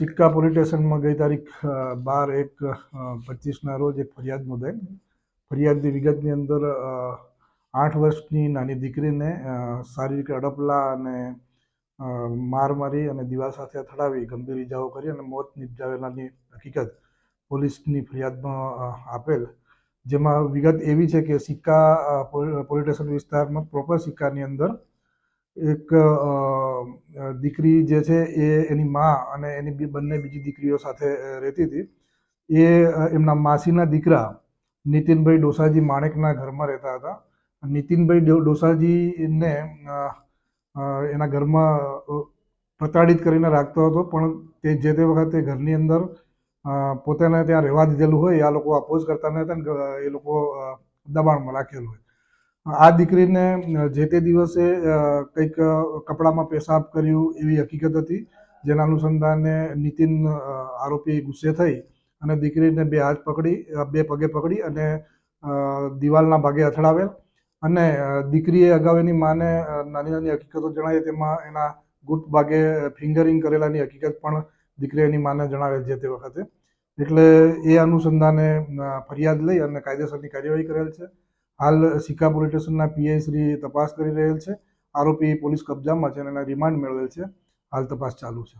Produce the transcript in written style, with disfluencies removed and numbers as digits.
સિક્કા પોલીસ સ્ટેશનમાં ગઈ તારીખ 12/1/25ના રોજ એક ફરિયાદ નોંધાઈ. ફરિયાદની વિગતની અંદર 8 વર્ષની નાની દીકરીને શારીરિક અડપલા અને માર મારી અને દીવાલ સાથે અથડાવી ગંભીર ઇજાઓ કરી અને મોત નિપજાવેલાની હકીકત પોલીસની ફરિયાદમાં આપેલ. જેમાં વિગત એવી છે કે સિક્કા પોલીસ સ્ટેશન વિસ્તારમાં પ્રોપર સિક્કાની અંદર એક દીકરી જે છે એ એની મા અને એની બંને બીજી દીકરીઓ સાથે રહેતી હતી. એ એમના માસીના દીકરા નીતિનભાઈ ડોસાજી માણેકના ઘરમાં રહેતા હતા. નીતિનભાઈ ડોસાજીને એના ઘરમાં પ્રતાડિત કરીને રાખતો હતો, પણ જે તે વખતે ઘરની અંદર પોતાને ત્યાં રહેવા દીધેલું હોય આ લોકો અપોઝ કરતા ન હતા, એ લોકો દબાણમાં રાખેલું હોય. આ દીકરીને જે તે દિવસે કંઈક કપડામાં પેશાબ કર્યું એવી હકીકત હતી, જેના અનુસંધાને નીતિન આરોપી ગુસ્સે થઈ અને દીકરીને બે પગે પકડી અને દિવાલના ભાગે અથડાવેલ. અને દીકરીએ અગાઉ એની માને નાની નાની હકીકતો જણાવી, તેમાં એના ગુપ્ત ભાગે ફિંગરિંગ કરેલાની હકીકત પણ દીકરીએ એની માને જણાવેલ જે તે વખતે. એટલે એ અનુસંધાને ફરિયાદ લઈ અને કાયદેસરની કાર્યવાહી કરેલ છે. હાલ સિક્કા પોલીસ સ્ટેશનના પીઆઈ શ્રી તપાસ કરી રહેલ છે. આરોપી પોલીસ કબજામાં છે અને એના રિમાન્ડ મેળવેલ છે. હાલ તપાસ ચાલુ છે.